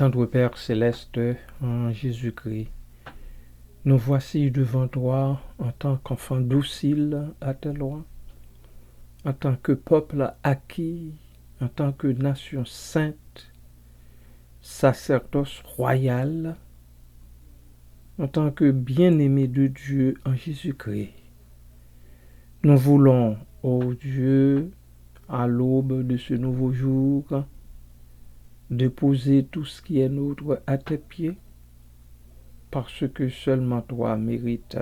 Tendre Père céleste, en Jésus-Christ, nous voici devant toi en tant qu'enfants dociles à tes lois, en tant que peuple acquis, en tant que nation sainte, sacerdoce royal, en tant que bien-aimés de Dieu en Jésus-Christ. Nous voulons, ô Dieu, à l'aube de ce nouveau jour, déposer tout ce qui est nôtre à tes pieds, parce que seulement toi mérites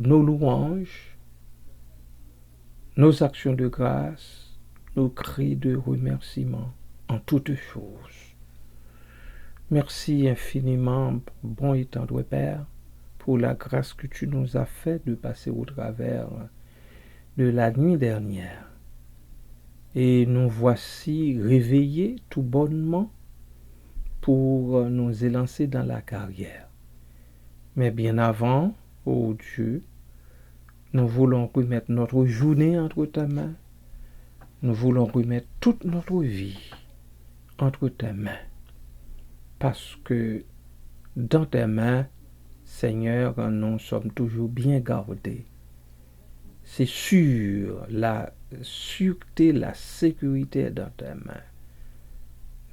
nos louanges, nos actions de grâce, nos cris de remerciement en toutes choses. Merci infiniment, bon et tendre Père, pour la grâce que tu nous as fait de passer au travers de la nuit dernière. Et nous voici réveillés tout bonnement pour nous élancer dans la carrière. Mais bien avant, ô Dieu, nous voulons remettre notre journée entre ta main. Nous voulons remettre toute notre vie entre tes mains. Parce que dans tes mains, Seigneur, nous sommes toujours bien gardés. C'est sûr, la sûreté, la sécurité est dans tes mains.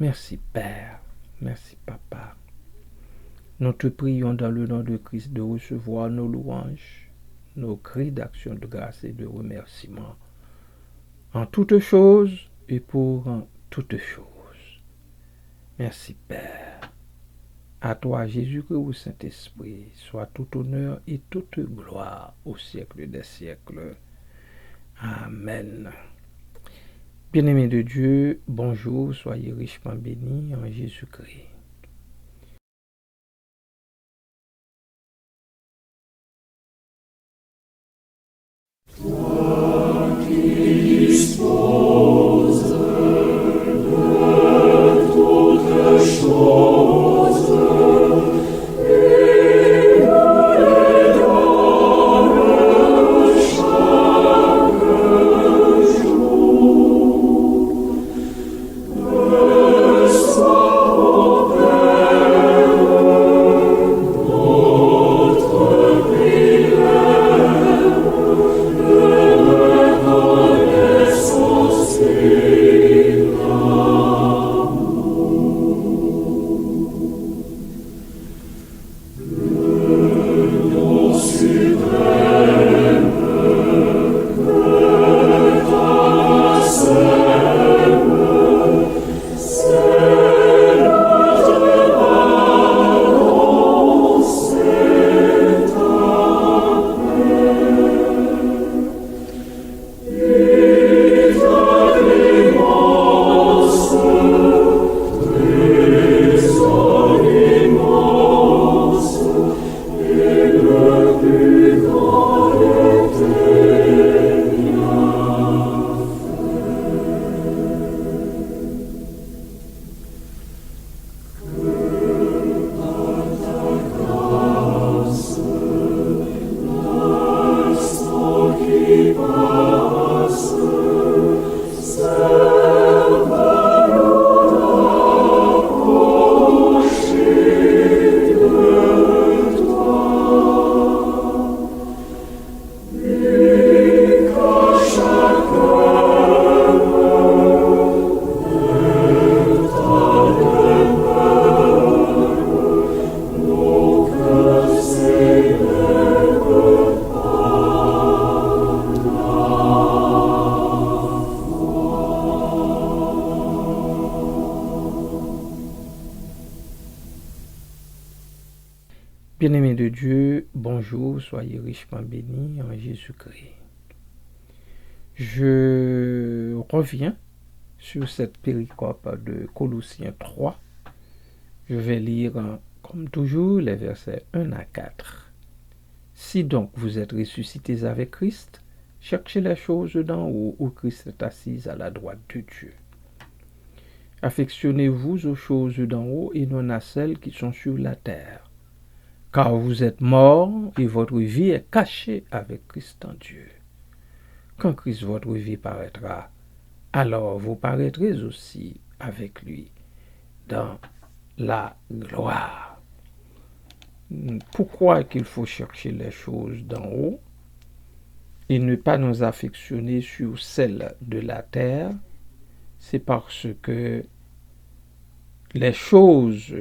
Merci Père, merci Papa. Nous te prions dans le nom de Christ de recevoir nos louanges, nos cris d'action de grâce et de remerciement en toutes choses et pour toutes choses. Merci Père. À toi Jésus-Christ au Saint-Esprit, soit tout honneur et toute gloire au siècle des siècles. Amen. Bien-aimés de Dieu, bonjour, soyez richement bénis en Jésus-Christ. Toi qui disposes de toutes choses, et nous les donnes chaque jour, reçois, ô Père, notre prière. Bien-aimés de Dieu, bonjour, soyez richement bénis en Jésus-Christ. Je reviens sur cette péricope de Colossiens 3. Je vais lire, comme toujours, les versets 1 à 4. Si donc vous êtes ressuscités avec Christ, cherchez les choses d'en haut où Christ est assis à la droite de Dieu. Affectionnez-vous aux choses d'en haut et non à celles qui sont sur la terre. Car vous êtes morts et votre vie est cachée avec Christ en Dieu. Quand Christ votre vie paraîtra, alors vous paraîtrez aussi avec lui dans la gloire. Pourquoi qu'il faut chercher les choses d'en haut et ne pas nous affectionner sur celles de la terre? C'est parce que les choses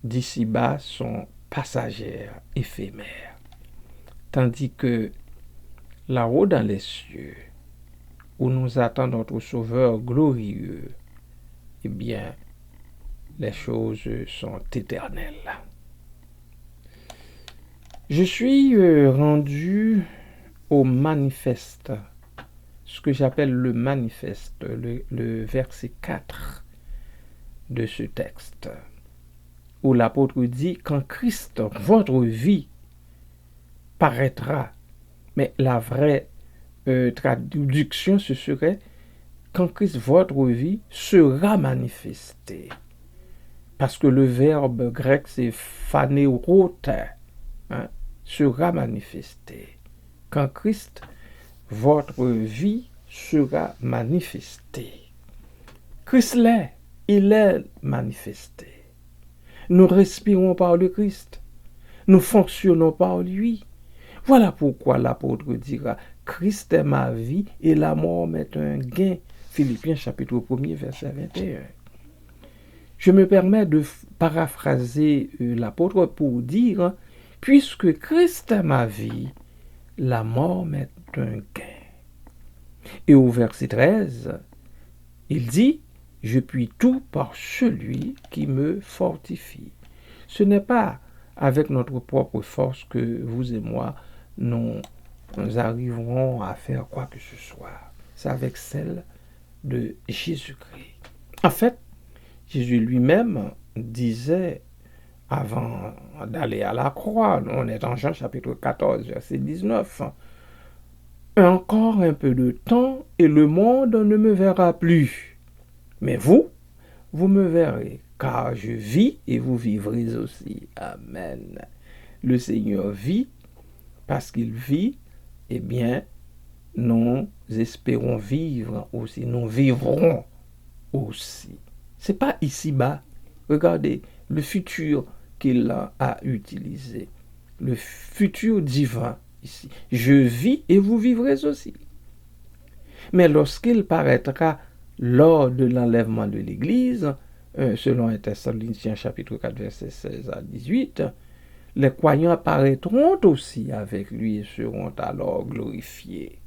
d'ici-bas sont passagères, éphémères. Tandis que là-haut dans les cieux, où nous attend notre Sauveur glorieux, eh bien, les choses sont éternelles. Je suis rendu au manifeste, ce que j'appelle le manifeste, le verset 4 de ce texte, où l'apôtre dit « Quand Christ, votre vie, paraîtra », mais la vraie traduction, ce serait « Quand Christ, votre vie, sera manifesté ». Parce que le verbe grec, c'est phanérote, sera manifesté. Quand Christ, votre vie, sera manifesté. Christ l'est, il est manifesté. Nous respirons par le Christ. Nous fonctionnons par lui. Voilà pourquoi l'apôtre dira « Christ est ma vie et la mort m'est un gain ». Philippiens chapitre 1er, verset 21. Je me permets de paraphraser l'apôtre pour dire « Puisque Christ est ma vie, la mort m'est un gain ». Et au verset 13, il dit « Je puis tout par celui qui me fortifie ». Ce n'est pas avec notre propre force que vous et moi, nous arriverons à faire quoi que ce soit. C'est avec celle de Jésus-Christ. En fait, Jésus lui-même disait, avant d'aller à la croix, on est en Jean chapitre 14, verset 19, « Encore un peu de temps et le monde ne me verra plus. Mais vous me verrez, car je vis et vous vivrez aussi. » Amen. Le Seigneur vit, parce qu'il vit, eh bien, nous espérons vivre aussi, nous vivrons aussi. C'est pas ici-bas. Regardez le futur qu'il a utilisé. Le futur divin ici. Je vis et vous vivrez aussi. Mais lorsqu'il paraîtra lors de l'enlèvement de l'Église, selon 1 Thessaloniciens chapitre 4, verset 16 à 18, les croyants apparaîtront aussi avec lui et seront alors glorifiés.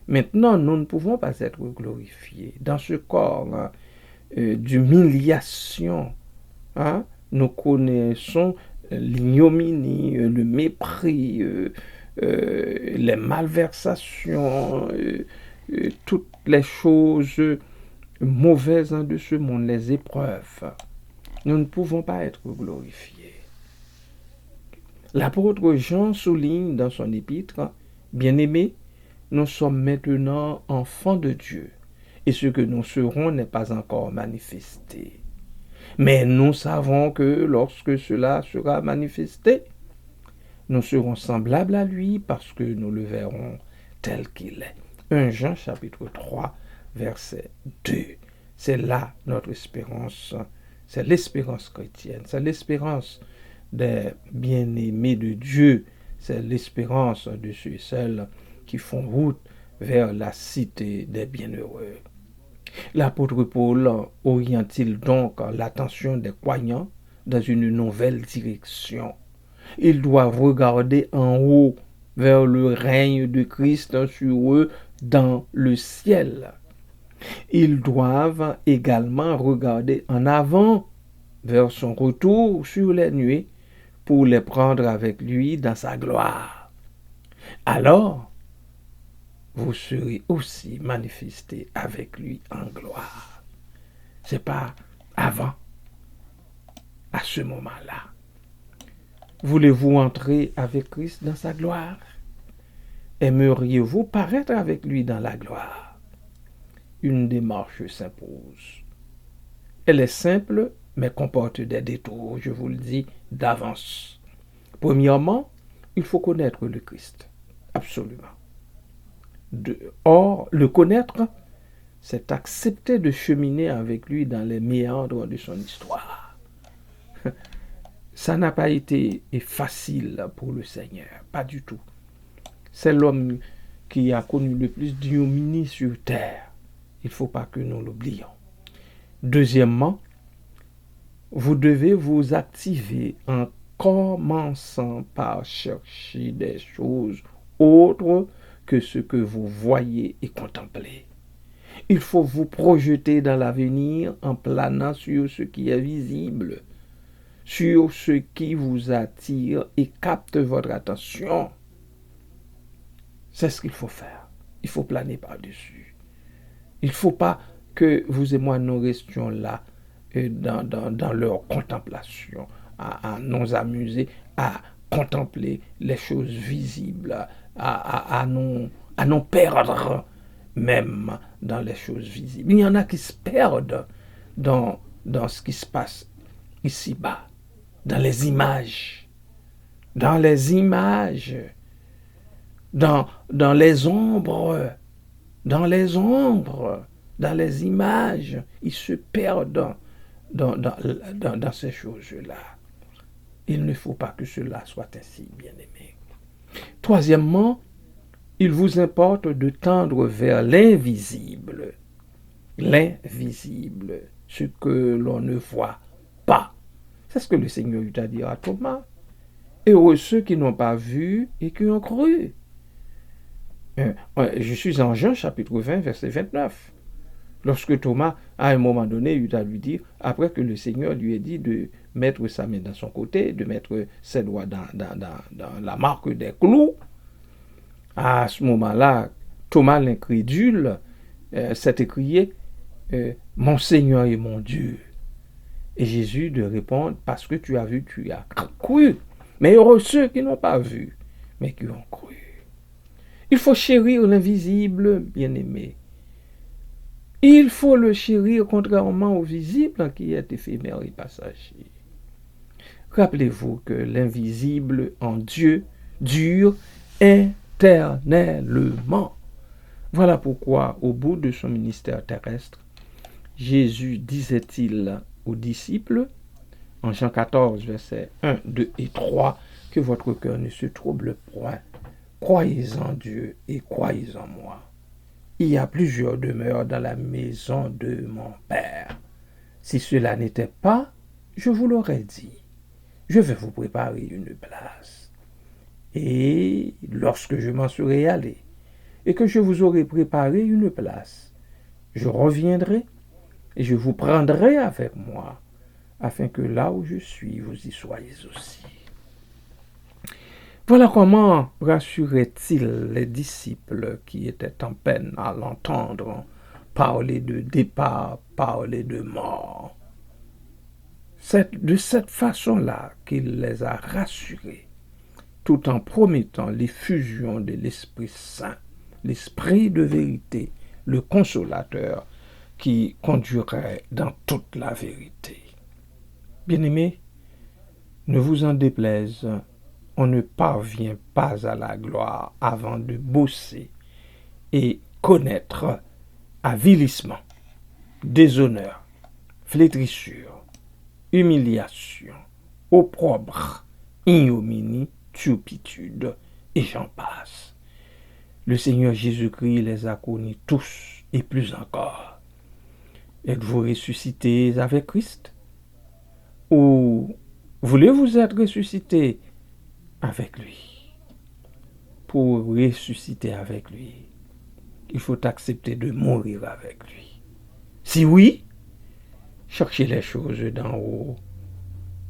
Maintenant, nous ne pouvons pas être glorifiés dans ce corps d'humiliation. Nous connaissons l'ignominie, le mépris, les malversations, toutes les choses mauvaises de ce monde, les épreuves. Nous ne pouvons pas être glorifiés. L'apôtre Jean souligne dans son épître, « Bien-aimés, nous sommes maintenant enfants de Dieu, et ce que nous serons n'est pas encore manifesté. Mais nous savons que lorsque cela sera manifesté, nous serons semblables à lui parce que nous le verrons tel qu'il est. » 1 Jean chapitre 3, verset 2. C'est là notre espérance, c'est l'espérance chrétienne, c'est l'espérance des bien-aimés de Dieu, c'est l'espérance de ceux et celles qui font route vers la cité des bienheureux. L'apôtre Paul oriente-t-il donc l'attention des croyants dans une nouvelle direction. Ils doivent regarder en haut vers le règne de Christ sur eux dans le ciel. Ils doivent également regarder en avant vers son retour sur les nuées pour les prendre avec lui dans sa gloire. Alors, vous serez aussi manifestés avec lui en gloire. C'est pas avant, à ce moment-là. Voulez-vous entrer avec Christ dans sa gloire? Aimeriez-vous paraître avec lui dans la gloire? Une démarche s'impose. Elle est simple, mais comporte des détours, je vous le dis d'avance. Premièrement, il faut connaître le Christ. Absolument. Or, le connaître, c'est accepter de cheminer avec lui dans les méandres de son histoire. ça n'a pas été facile pour le Seigneur, pas du tout. C'est l'homme qui a connu le plus d'ignominie sur terre. Il ne faut pas que nous l'oublions. Deuxièmement, vous devez vous activer en commençant par chercher des choses autres que ce que vous voyez et contemplez. Il faut vous projeter dans l'avenir en planant sur ce qui est visible, sur ce qui vous attire et capte votre attention. C'est ce qu'il faut faire. Il faut planer par-dessus. Il ne faut pas que vous et moi nous restions là dans leur contemplation, à nous amuser, à contempler les choses visibles, à nous perdre même dans les choses visibles. Il y en a qui se perdent dans ce qui se passe ici-bas, dans les images, dans les ombres, dans les images. Ils se perdent dans ces choses-là. Il ne faut pas que cela soit ainsi, bien-aimés. Troisièmement, il vous importe de tendre vers l'invisible. L'invisible, ce que l'on ne voit pas. C'est ce que le Seigneur eut à dire à Thomas. Heureux ceux qui n'ont pas vu et qui ont cru. Je suis en Jean chapitre 20, verset 29. Lorsque Thomas, à un moment donné, eut à lui dire, après que le Seigneur lui ait dit de mettre sa main dans son côté, de mettre ses doigts dans la marque des clous, à ce moment-là, Thomas l'incrédule s'est écrié « Mon Seigneur et mon Dieu ». Et Jésus de répondre « Parce que tu as vu, tu as cru. Mais heureux ceux qui n'ont pas vu, mais qui ont cru. » Il faut chérir l'invisible, bien-aimé. Il faut le chérir contrairement au visible qui est éphémère et passager. Rappelez-vous que l'invisible en Dieu dure éternellement. Voilà pourquoi, au bout de son ministère terrestre, Jésus disait-il aux disciples, en Jean 14, versets 1, 2 et 3, que votre cœur ne se trouble point. Croyez en Dieu et croyez en moi. Il y a plusieurs demeures dans la maison de mon Père. Si cela n'était pas, je vous l'aurais dit. Je vais vous préparer une place. Et lorsque je m'en serai allé, et que je vous aurai préparé une place, je reviendrai et je vous prendrai avec moi, afin que là où je suis, vous y soyez aussi. Voilà comment rassurait-il les disciples qui étaient en peine à l'entendre parler de départ, parler de mort. C'est de cette façon-là qu'il les a rassurés, tout en promettant l'effusion de l'Esprit Saint, l'Esprit de vérité, le Consolateur, qui conduirait dans toute la vérité. Bien-aimés, ne vous en déplaise, on ne parvient pas à la gloire avant de bosser et connaître avilissement, déshonneur, flétrissure, humiliation, opprobre, ignominie, turpitude, et j'en passe. Le Seigneur Jésus-Christ les a connus tous et plus encore. Êtes-vous ressuscités avec Christ? Ou voulez-vous être ressuscités avec lui? Pour ressusciter avec lui, il faut accepter de mourir avec lui. Si oui, cherchez les choses d'en haut,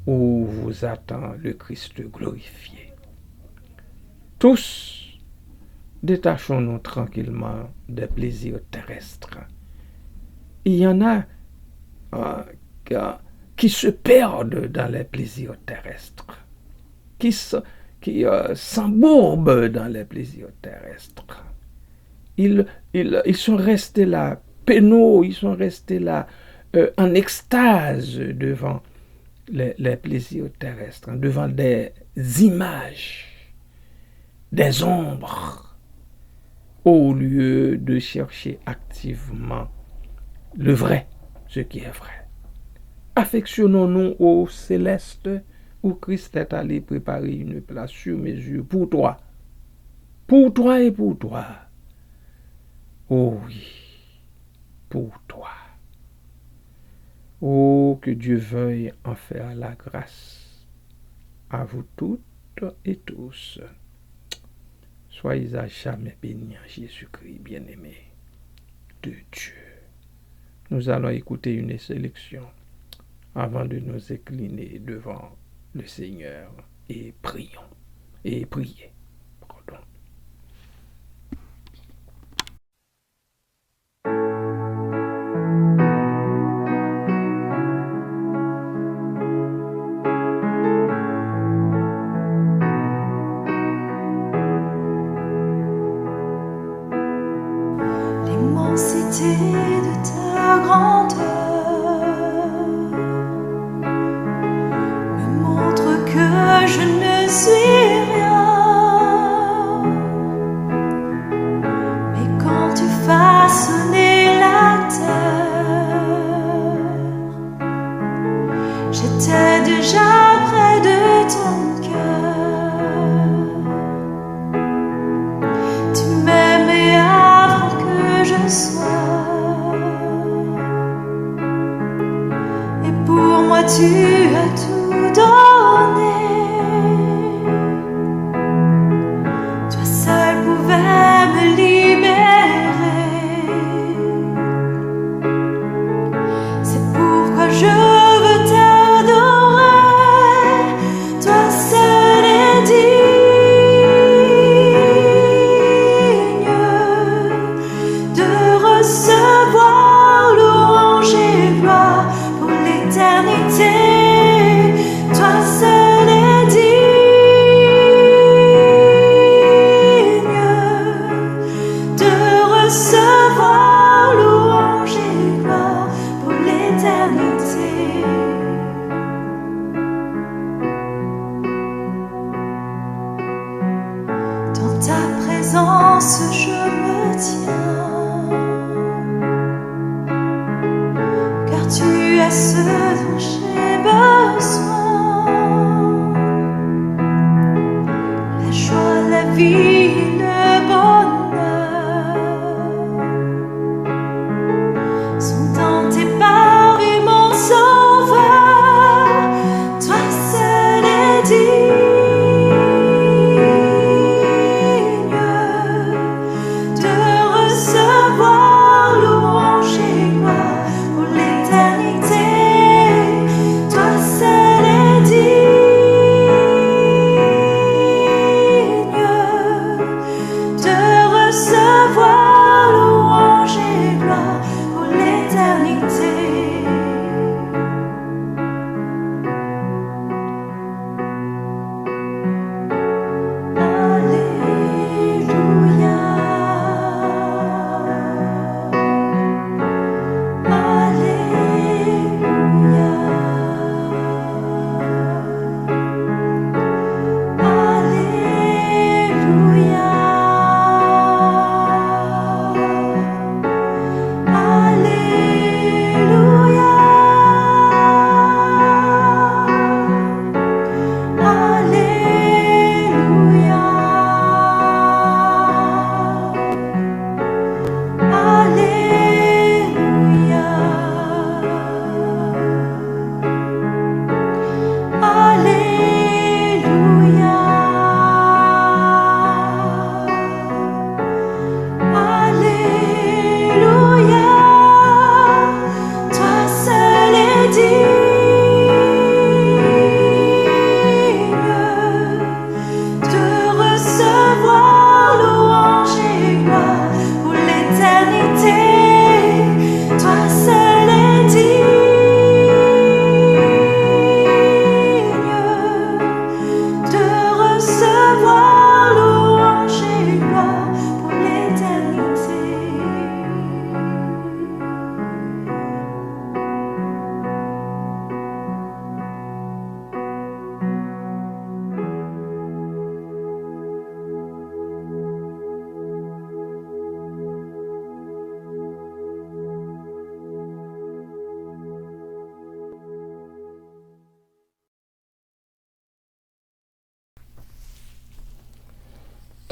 où vous attend le Christ glorifié. Tous, détachons-nous tranquillement des plaisirs terrestres. Il y en a qui se perdent dans les plaisirs terrestres, qui s'embourbent dans les plaisirs terrestres. Ils sont restés là, pénaux, ils sont restés là, en extase devant les plaisirs terrestres, devant des images, des ombres, au lieu de chercher activement le vrai, ce qui est vrai. Affectionnons-nous au céleste où Christ est allé préparer une place sur mesure pour toi et pour toi. Oh oui, pour toi. Oh, que Dieu veuille en faire la grâce à vous toutes et tous. Soyez à jamais bénis en Jésus-Christ, bien-aimé de Dieu. Nous allons écouter une sélection avant de nous incliner devant le Seigneur et prier. Pardon. L'immensité de ta grandeur me montre que je ne suis rien.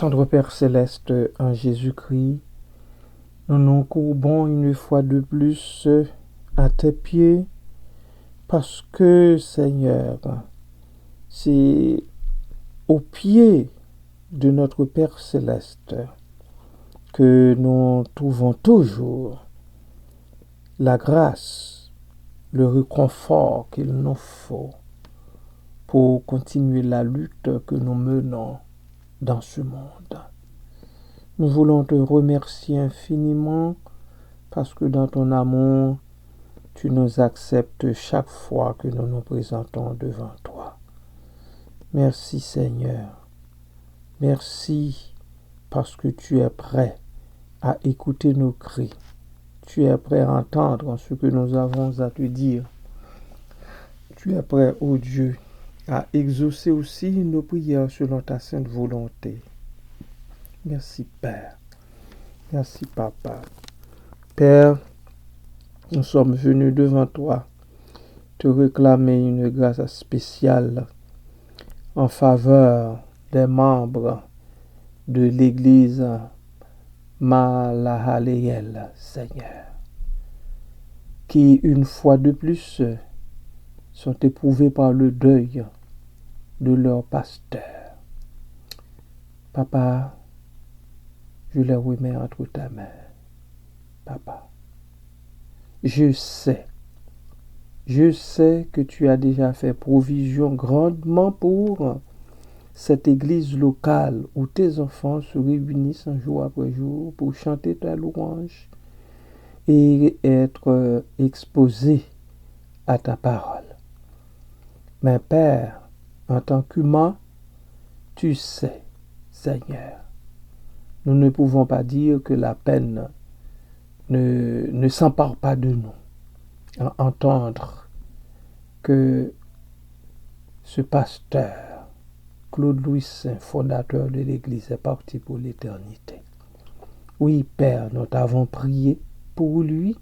Tendre Père Céleste, en Jésus-Christ, nous nous courbons une fois de plus à tes pieds parce que, Seigneur, c'est au pied de notre Père Céleste que nous trouvons toujours la grâce, le réconfort qu'il nous faut pour continuer la lutte que nous menons dans ce monde. Nous voulons te remercier infiniment parce que dans ton amour, tu nous acceptes chaque fois que nous nous présentons devant toi. Merci Seigneur. Merci parce que tu es prêt à écouter nos cris. Tu es prêt à entendre ce que nous avons à te dire. Tu es prêt, ô Dieu, à exaucer aussi nos prières selon ta sainte volonté. Merci Père. Merci Papa. Père, nous sommes venus devant toi te réclamer une grâce spéciale en faveur des membres de l'Église Malahaléel, Seigneur, qui une fois de plus sont éprouvés par le deuil de leur pasteur. Papa, je les remets entre ta main. Papa, je sais que tu as déjà fait provision grandement pour cette église locale où tes enfants se réunissent un jour après jour pour chanter ta louange et être exposés à ta parole. Mais Père, en tant qu'humain, tu sais, Seigneur, nous ne pouvons pas dire que la peine ne s'empare pas de nous. À entendre que ce pasteur, Claude Louis Saint, fondateur de l'Église, est parti pour l'éternité. Oui, Père, nous t'avons prié pour lui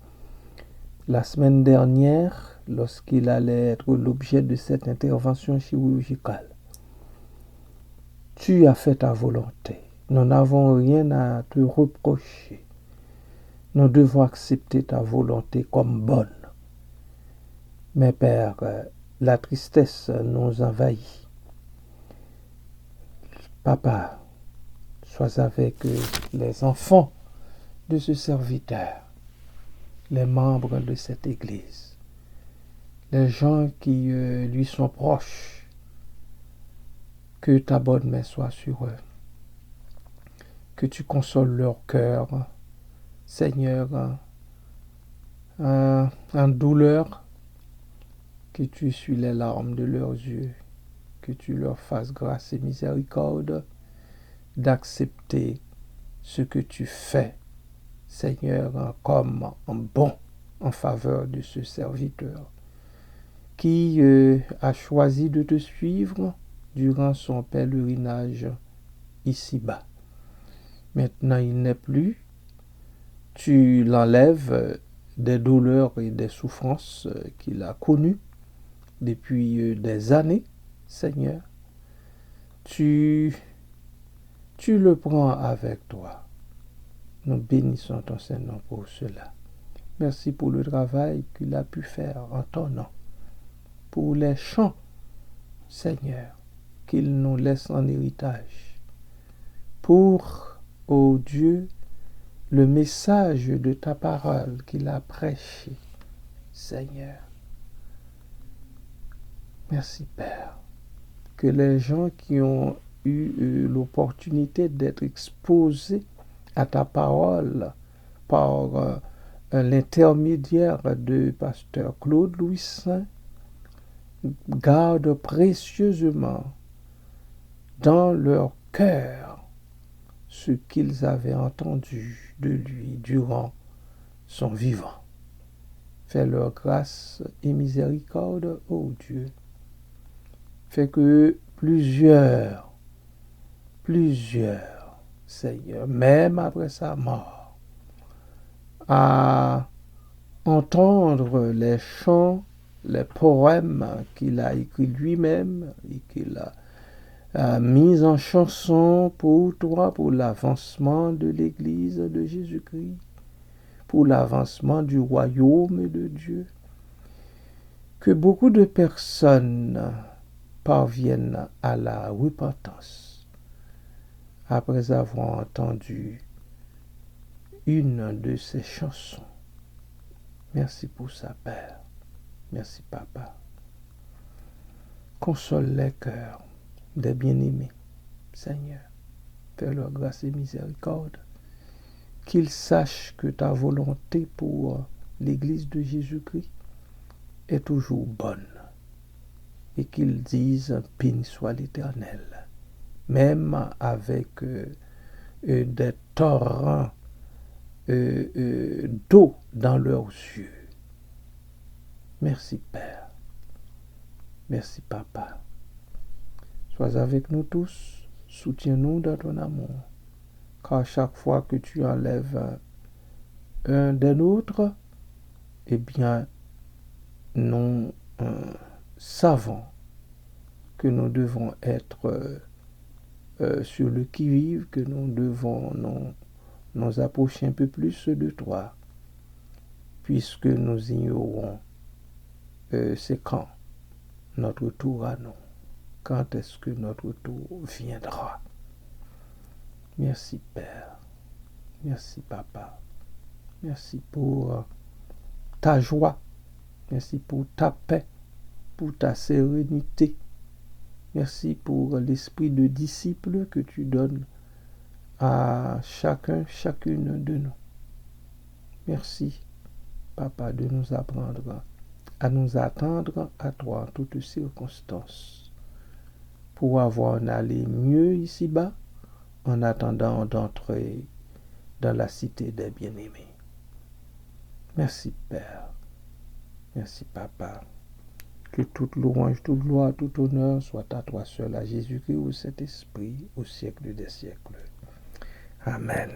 la semaine dernière, lorsqu'il allait être l'objet de cette intervention chirurgicale. Tu as fait ta volonté. Nous n'avons rien à te reprocher. Nous devons accepter ta volonté comme bonne. Mais Père, la tristesse nous envahit. Papa, sois avec les enfants de ce serviteur, les membres de cette église, les gens qui lui sont proches. Que ta bonne main soit sur eux. Que tu consoles leur cœur, Seigneur, en douleur, que tu essuies les larmes de leurs yeux, que tu leur fasses grâce et miséricorde d'accepter ce que tu fais, Seigneur, comme un bon en faveur de ce serviteur qui a choisi de te suivre durant son pèlerinage ici-bas. Maintenant, il n'est plus. Tu l'enlèves des douleurs et des souffrances qu'il a connues depuis des années, Seigneur. Tu le prends avec toi. Nous bénissons ton Seigneur pour cela. Merci pour le travail qu'il a pu faire en ton nom. Pour les chants, Seigneur, qu'il nous laisse en héritage. Pour, ô Dieu, le message de ta parole qu'il a prêché, Seigneur. Merci, Père, que les gens qui ont eu l'opportunité d'être exposés à ta parole par l'intermédiaire de pasteur Claude Louis Saint gardent précieusement dans leur cœur ce qu'ils avaient entendu de lui durant son vivant. Fais leur grâce et miséricorde, ô Dieu. Fais que plusieurs, Seigneur, même après sa mort, à entendre les chants, les poèmes qu'il a écrits lui-même et qu'il a mise en chanson pour toi, pour l'avancement de l'Église de Jésus-Christ, pour l'avancement du royaume de Dieu. Que beaucoup de personnes parviennent à la repentance après avoir entendu une de ces chansons. Merci pour ça, Père. Merci, Papa. Console les cœurs des bien-aimés, Seigneur. Fais-leur grâce et miséricorde. Qu'ils sachent que ta volonté pour l'Église de Jésus-Christ est toujours bonne. Et qu'ils disent béni soit l'Éternel, même avec des torrents d'eau dans leurs yeux. Merci, Père. Merci, Papa. Sois avec nous tous, soutiens-nous dans ton amour, car chaque fois que tu enlèves un des nôtres, eh bien, nous savons que nous devons être sur le qui-vive, que nous devons nous approcher un peu plus de toi, puisque nous ignorons c'est quand notre tour à nous. Quand est-ce que notre tour viendra? Merci, Père. Merci, Papa. Merci pour ta joie. Merci pour ta paix, pour ta sérénité. Merci pour l'esprit de disciple que tu donnes à chacun, chacune de nous. Merci, Papa, de nous apprendre à nous attendre à toi en toutes circonstances, pour avoir un aller mieux ici-bas, en attendant d'entrer dans la cité des bien-aimés. Merci, Père. Merci, Papa. Que toute louange, toute gloire, tout honneur soit à toi seul, à Jésus-Christ, au Saint-Esprit, au siècle des siècles. Amen.